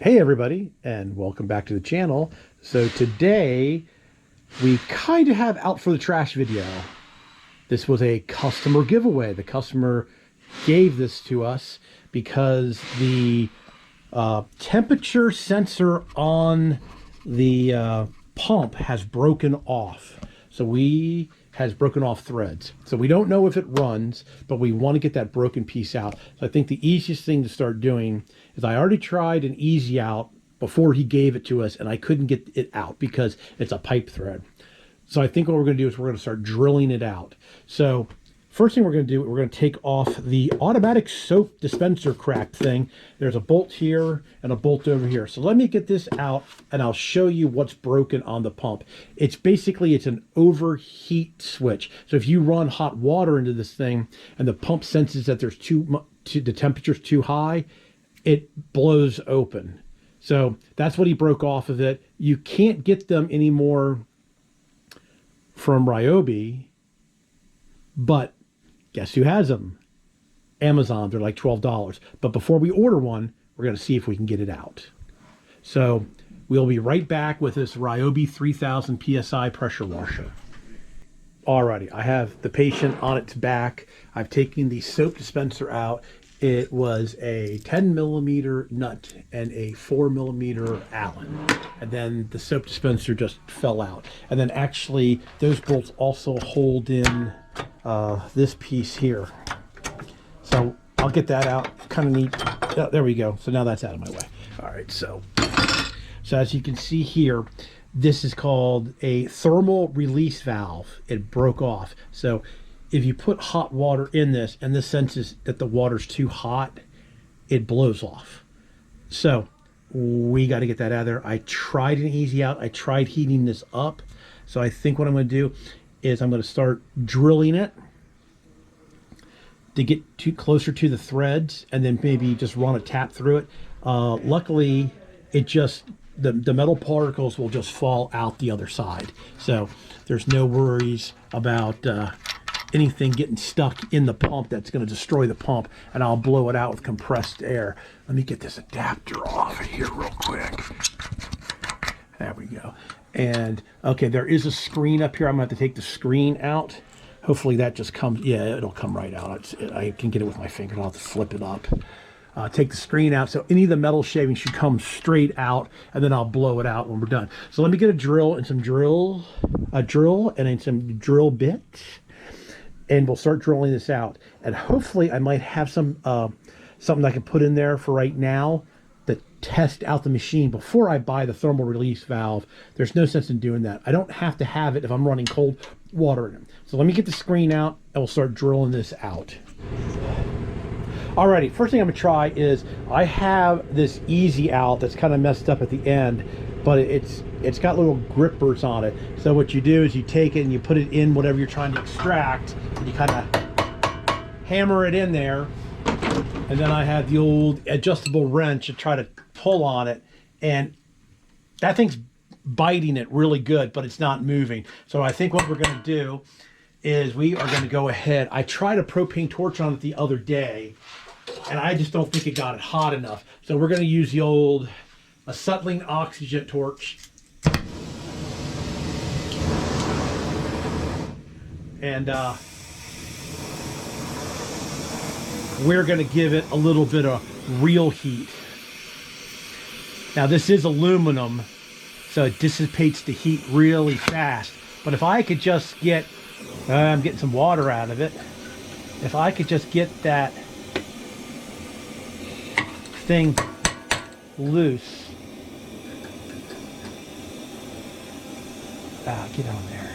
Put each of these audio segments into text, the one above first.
Hey everybody, and welcome back to the channel. So today we kind of have out for the trash video. This was a customer giveaway. The customer gave this to us because the temperature sensor on the pump has broken off. Has broken off threads. So we don't know if it runs, but we want to get that broken piece out. So I think the easiest thing to start doing is I already tried an easy out before he gave it to us, and I couldn't get it out because it's a pipe thread. So I think what we're going to do is we're going to start drilling it out. So first thing we're going to do, we're going to take off the automatic soap dispenser crack thing. There's a bolt here and a bolt over here. So let me get this out and I'll show you what's broken on the pump. It's an overheat switch. So if you run hot water into this thing and the pump senses that there's the temperature's too high, it blows open. So that's what he broke off of it. You can't get them anymore from Ryobi, but guess who has them? Amazon. They're like $12. But before we order one, we're going to see if we can get it out. So we'll be right back with this Ryobi 3000 PSI pressure washer. Alrighty, I have the patient on its back. I've taken the soap dispenser out. It was a 10 millimeter nut and a 4 millimeter Allen. And then the soap dispenser just fell out. And then actually those bolts also hold in this piece here. So I'll get that out. Kind of neat. Oh, there we go. So now that's out of my way. All right. So as you can see here, this is called a thermal release valve. It broke off. So if you put hot water in this and this senses that the water's too hot, it blows off. So we got to get that out of there. I tried an easy out. I tried heating this up. So I think what I'm going to do is I'm going to start drilling it to get closer to the threads and then maybe just run a tap through it. Luckily, the metal particles will just fall out the other side. So there's no worries about anything getting stuck in the pump that's going to destroy the pump, and I'll blow it out with compressed air. Let me get this adapter off of here real quick. There we go. And okay, there is a screen up here. I'm going to have to take the screen out. Hopefully that just comes, yeah, it'll come right out. I can get it with my finger. I'll have to flip it up. Take the screen out. So any of the metal shaving should come straight out, and then I'll blow it out when we're done. So let me get a drill and some drill bit, and we'll start drilling this out. And hopefully I might have some something I can put in there for right now to test out the machine before I buy the thermal release valve. There's no sense in doing that. I don't have to have it if I'm running cold water in it. So let me get the screen out and we'll start drilling this out. Alrighty, first thing I'm gonna try is I have this easy out that's kind of messed up at the end, but it's got little grippers on it. So what you do is you take it and you put it in whatever you're trying to extract, and you kind of hammer it in there. And then I have the old adjustable wrench to try to pull on it, and that thing's biting it really good, but it's not moving. So I think what we're going to do is we are going to go ahead. I tried a propane torch on it the other day, and I just don't think it got it hot enough. So we're going to use the old acetylene oxygen torch. And we're going to give it a little bit of real heat. Now this is aluminum, so it dissipates the heat really fast. But if I could just get, I'm getting some water out of it. If I could just get that thing loose. Get on there.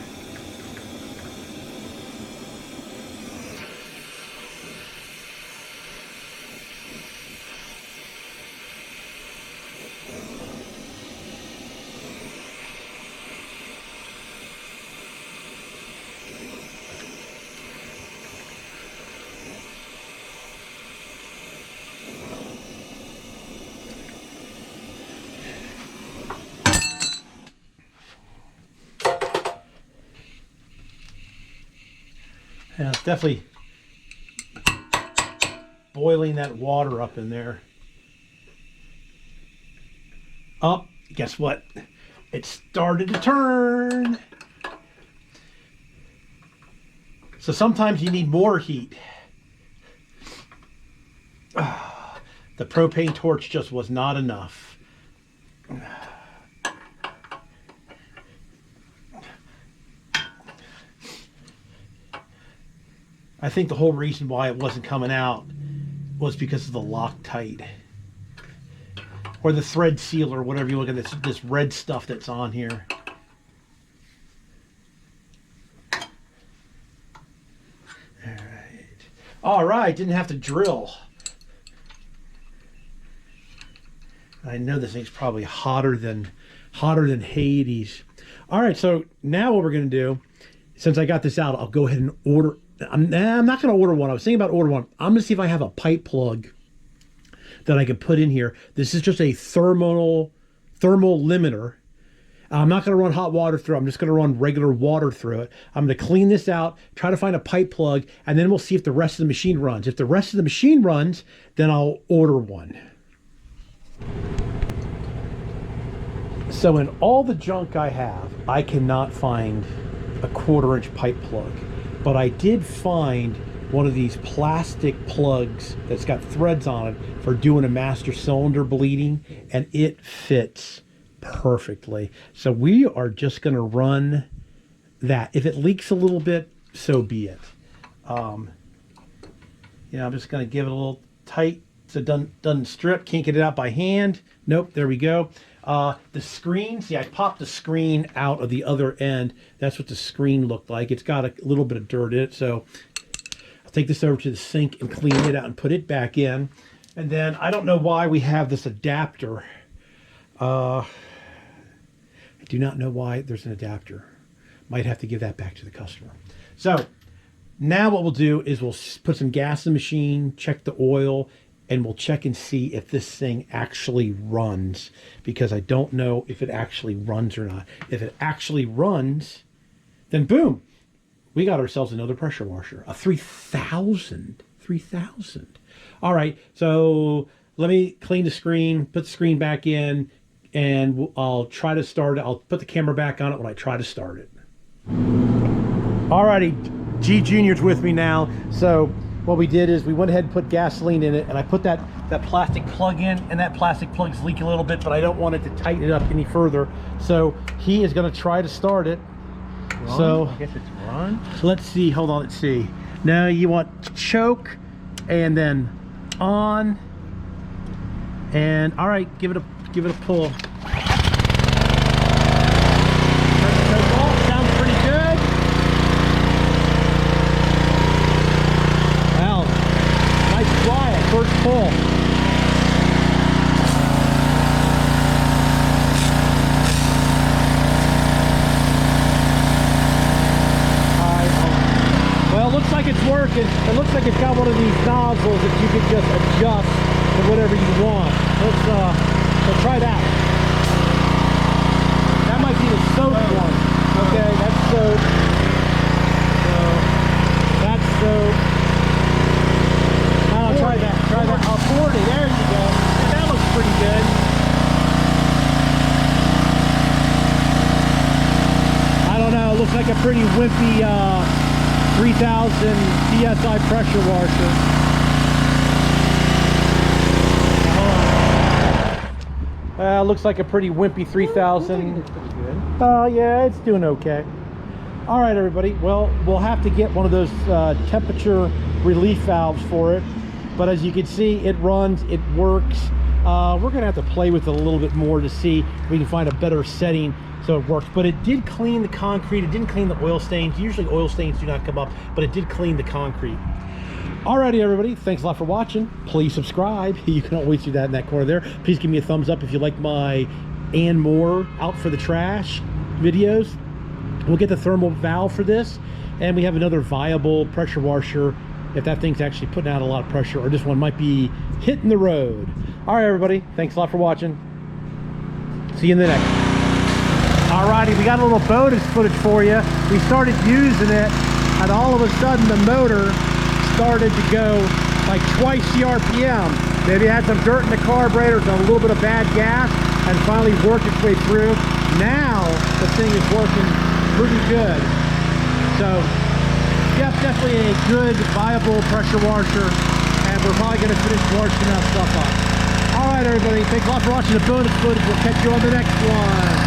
And it's definitely boiling that water up in there. Oh, guess what? It started to turn. So sometimes you need more heat. The propane torch just was not enough. I think the whole reason why it wasn't coming out was because of the Loctite. Or the thread seal, or whatever you look at, this red stuff that's on here. All right, didn't have to drill. I know this thing's probably hotter than Hades. All right, so now what we're gonna do, since I got this out, I'll go ahead and order. I'm not gonna order one. I was thinking about ordering one. I'm gonna see if I have a pipe plug that I can put in here. This is just a thermal limiter. I'm not going to run hot water through it. I'm just going to run regular water through it. I'm going to clean this out, try to find a pipe plug, and then we'll see if the rest of the machine runs. If the rest of the machine runs, then I'll order one. So in all the junk I have, I cannot find a 1/4-inch pipe plug. But I did find one of these plastic plugs that's got threads on it for doing a master cylinder bleeding, and it fits perfectly. So we are just going to run that. If it leaks a little bit, so be it. I'm just going to give it a little tight so it doesn't strip. Can't get it out by hand. Nope, there we go. The screen, see, I popped the screen out of the other end. That's what the screen looked like. It's got a little bit of dirt in it, so I'll take this over to the sink and clean it out and put it back in. And then I don't know why we have this adapter. I do not know why there's an adapter. Might have to give that back to the customer. So now what we'll do is we'll put some gas in the machine, check the oil, and we'll check and see if this thing actually runs, because I don't know if it actually runs or not. If it actually runs, then boom, we got ourselves another pressure washer, a 3000. All right, so let me clean the screen, put the screen back in, and I'll try to start it. I'll put the camera back on it when I try to start it. Alrighty, G Junior's with me now. So what we did is we went ahead and put gasoline in it, and I put that plastic plug in, and that plastic plug's leaking a little bit, but I don't want it to tighten it up any further. So he is going to try to start it. Run? So I guess it's run. Let's see. Hold on. Let's see. Now you want choke, and then on, and all right, give it a pull. Sounds pretty good. Wow, nice quiet first pull. Well, it looks like it's working. It looks like it's got one of these nozzles that you can just adjust to whatever you want. Let's try that. That might be the soap one. Okay, that's soap. So that's soap. I'll try that. Try that. 40. There you go. That looks pretty good. I don't know. It looks like a pretty wimpy 3000 PSI pressure washer. Looks like a pretty wimpy 3000. It's pretty good. Yeah, it's doing okay. All right, everybody. Well, we'll have to get one of those temperature relief valves for it. But as you can see, it runs, it works. We're gonna have to play with it a little bit more to see if we can find a better setting so it works. But it did clean the concrete. It didn't clean the oil stains. Usually oil stains do not come up, but it did clean the concrete. Alrighty, everybody, thanks a lot for watching. Please subscribe. You can always do that in that corner there. Please give me a thumbs up if you like my and more out for the trash videos. We'll get the thermal valve for this, and we have another viable pressure washer if that thing's actually putting out a lot of pressure, or this one might be hitting the road. All right, everybody, thanks a lot for watching. See you in the next one. Alrighty, we got a little bonus footage for you. We started using it, and all of a sudden the motor started to go like twice the RPM. Maybe it had some dirt in the carburetor, a little bit of bad gas, and finally worked its way through. Now the thing is working pretty good. So, yeah, definitely a good, viable pressure washer, and we're probably going to finish washing that stuff up. All right, everybody, thanks a lot for watching the bonus footage. We'll catch you on the next one.